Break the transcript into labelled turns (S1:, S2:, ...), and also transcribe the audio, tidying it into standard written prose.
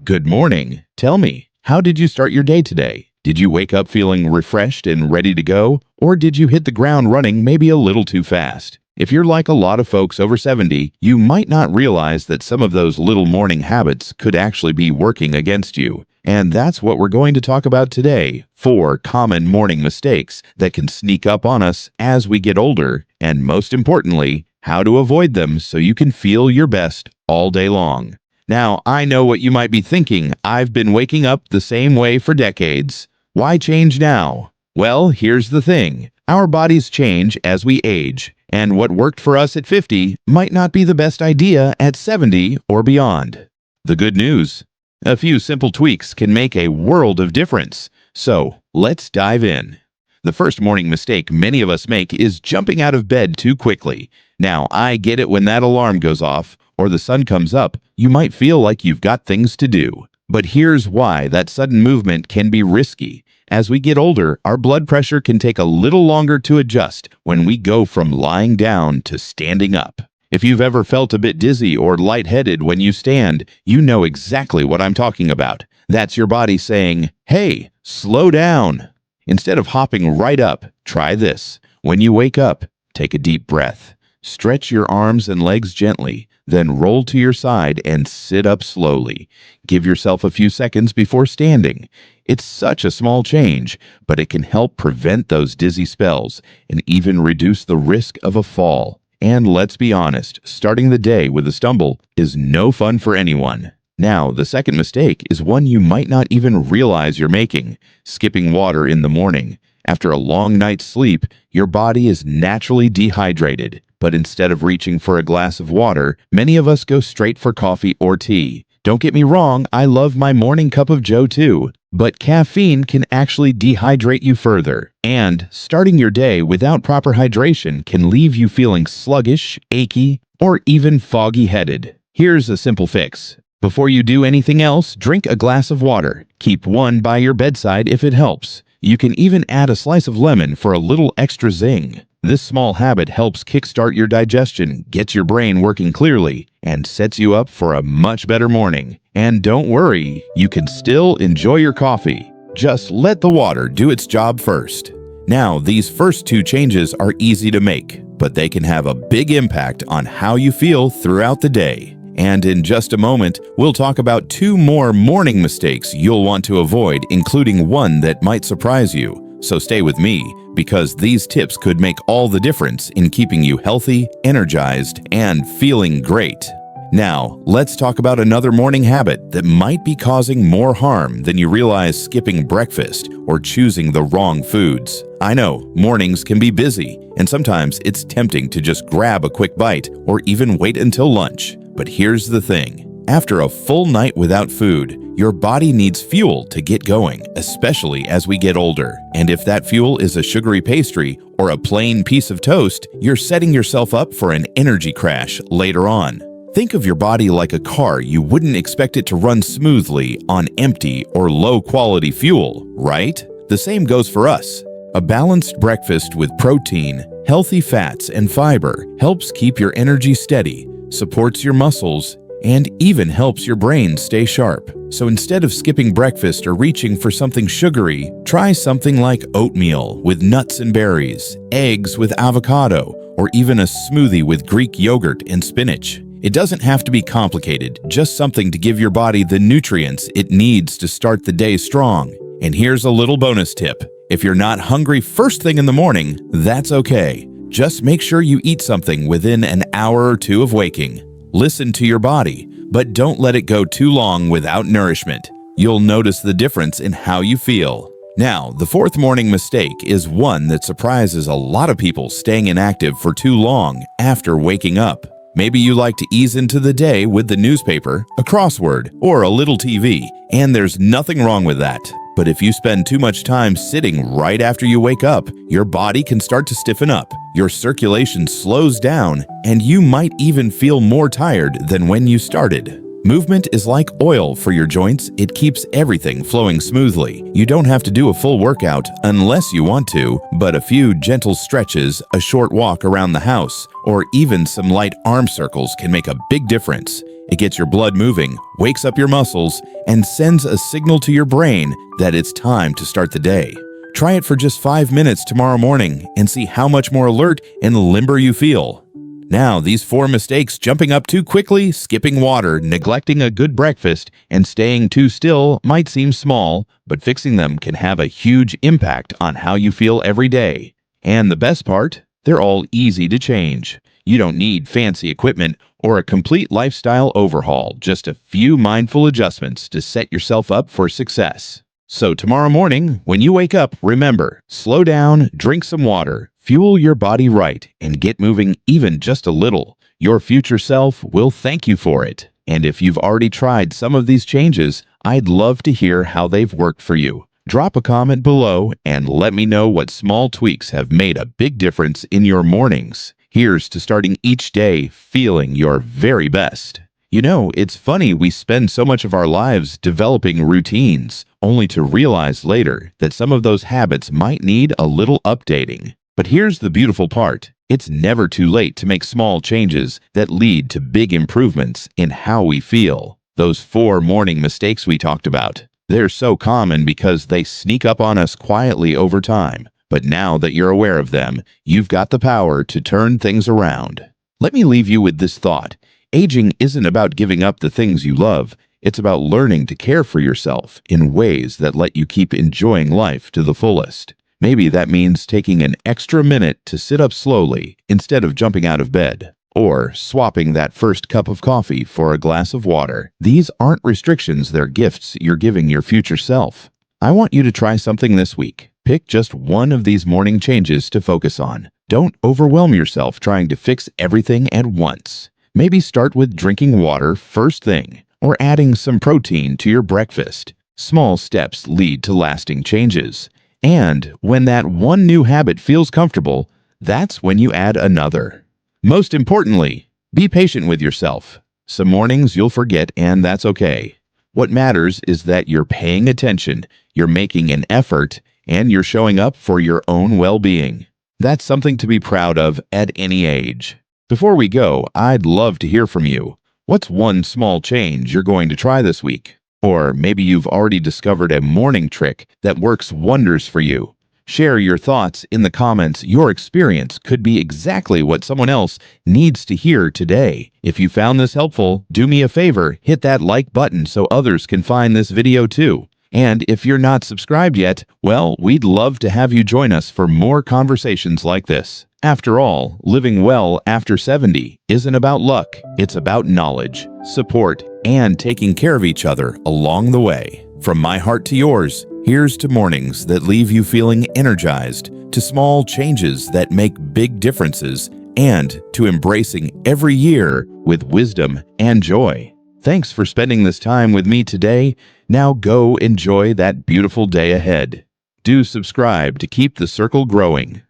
S1: Good morning. Tell me, how did you start your day today? Did you wake up feeling refreshed and ready to go? Or did you hit the ground running maybe a little too fast? If you're like a lot of folks over 70, you might not realize that some of those little morning habits could actually be working against you. And that's what we're going to talk about today. 4 common morning mistakes that can sneak up on us as we get older, and most importantly, how to avoid them so you can feel your best all day long. Now, I know what you might be thinking. I've been waking up the same way for decades. Why change now? Well, here's the thing. Our bodies change as we age, and what worked for us at 50 might not be the best idea at 70 or beyond. The good news: a few simple tweaks can make a world of difference. So, let's dive in. The first morning mistake many of us make is jumping out of bed too quickly. Now, I get it. When that alarm goes off or the sun comes up, you might feel like you've got things to do. But here's why that sudden movement can be risky. As we get older, our blood pressure can take a little longer to adjust when we go from lying down to standing up. If you've ever felt a bit dizzy or lightheaded when you stand, you know exactly what I'm talking about. That's your body saying, "Hey, slow down." Instead of hopping right up, try this. When you wake up, take a deep breath. Stretch your arms and legs gently, then roll to your side and sit up slowly. Give yourself a few seconds before standing. It's such a small change, but it can help prevent those dizzy spells and even reduce the risk of a fall. And let's be honest, starting the day with a stumble is no fun for anyone. Now, the second mistake is one you might not even realize you're making: skipping water in the morning. After a long night's sleep, your body is naturally dehydrated. But instead of reaching for a glass of water, many of us go straight for coffee or tea. Don't get me wrong, I love my morning cup of joe too. But caffeine can actually dehydrate you further. And starting your day without proper hydration can leave you feeling sluggish, achy, or even foggy-headed. Here's a simple fix. Before you do anything else, drink a glass of water. Keep one by your bedside if it helps. You can even add a slice of lemon for a little extra zing. This small habit helps kickstart your digestion, gets your brain working clearly, and sets you up for a much better morning. And don't worry, you can still enjoy your coffee. Just let the water do its job first. Now, these first 2 changes are easy to make, but they can have a big impact on how you feel throughout the day. And in just a moment, we'll talk about 2 more morning mistakes you'll want to avoid, including one that might surprise you. So stay with me, because these tips could make all the difference in keeping you healthy, energized, and feeling great. Now, let's talk about another morning habit that might be causing more harm than you realize: skipping breakfast or choosing the wrong foods. I know, mornings can be busy, and sometimes it's tempting to just grab a quick bite or even wait until lunch. But here's the thing. After a full night without food, your body needs fuel to get going, especially as we get older. And if that fuel is a sugary pastry or a plain piece of toast, you're setting yourself up for an energy crash later on. Think of your body like a car. You wouldn't expect it to run smoothly on empty or low-quality fuel, right? The same goes for us. A balanced breakfast with protein, healthy fats, and fiber helps keep your energy steady, supports your muscles, and even helps your brain stay sharp. So instead of skipping breakfast or reaching for something sugary, try something like oatmeal with nuts and berries, eggs with avocado, or even a smoothie with Greek yogurt and spinach. It doesn't have to be complicated, just something to give your body the nutrients it needs to start the day strong. And here's a little bonus tip. If you're not hungry first thing in the morning, that's okay. Just make sure you eat something within an hour or 2 of waking. Listen to your body, but don't let it go too long without nourishment. You'll notice the difference in how you feel. Now, the 4th morning mistake is one that surprises a lot of people: staying inactive for too long after waking up. Maybe you like to ease into the day with the newspaper, a crossword, or a little TV, and there's nothing wrong with that. But if you spend too much time sitting right after you wake up, your body can start to stiffen up, your circulation slows down, and you might even feel more tired than when you started. Movement is like oil for your joints. It keeps everything flowing smoothly. You don't have to do a full workout unless you want to, but a few gentle stretches, a short walk around the house, or even some light arm circles can make a big difference. It gets your blood moving, wakes up your muscles, and sends a signal to your brain that it's time to start the day. Try it for just 5 minutes tomorrow morning and see how much more alert and limber you feel. Now, these 4 mistakes: jumping up too quickly, skipping water, neglecting a good breakfast, and staying too still might seem small, but fixing them can have a huge impact on how you feel every day. And the best part? They're all easy to change. You don't need fancy equipment or a complete lifestyle overhaul, just a few mindful adjustments to set yourself up for success. So tomorrow morning, when you wake up, remember, slow down, drink some water, fuel your body right, and get moving even just a little. Your future self will thank you for it. And if you've already tried some of these changes, I'd love to hear how they've worked for you. Drop a comment below and let me know what small tweaks have made a big difference in your mornings. Here's to starting each day feeling your very best. You know, it's funny we spend so much of our lives developing routines, only to realize later that some of those habits might need a little updating. But here's the beautiful part. It's never too late to make small changes that lead to big improvements in how we feel. Those 4 morning mistakes we talked about, they're so common because they sneak up on us quietly over time. But now that you're aware of them, you've got the power to turn things around. Let me leave you with this thought. Aging isn't about giving up the things you love. It's about learning to care for yourself in ways that let you keep enjoying life to the fullest. Maybe that means taking an extra minute to sit up slowly instead of jumping out of bed, or swapping that first cup of coffee for a glass of water. These aren't restrictions, they're gifts you're giving your future self. I want you to try something this week. Pick just one of these morning changes to focus on. Don't overwhelm yourself trying to fix everything at once. Maybe start with drinking water first thing, or adding some protein to your breakfast. Small steps lead to lasting changes. And when that one new habit feels comfortable, that's when you add another. Most importantly, be patient with yourself. Some mornings you'll forget, and that's okay. What matters is that you're paying attention, you're making an effort, and you're showing up for your own well-being. That's something to be proud of at any age. Before we go, I'd love to hear from you. What's one small change you're going to try this week? Or maybe you've already discovered a morning trick that works wonders for you. Share your thoughts in the comments. Your experience could be exactly what someone else needs to hear today. If you found this helpful, do me a favor, hit that like button so others can find this video too. And if you're not subscribed yet, well, we'd love to have you join us for more conversations like this. After all, living well after 70 isn't about luck. It's about knowledge, support, and taking care of each other along the way. From my heart to yours, here's to mornings that leave you feeling energized, to small changes that make big differences, and to embracing every year with wisdom and joy. Thanks for spending this time with me today. Now go enjoy that beautiful day ahead. Do subscribe to keep the circle growing.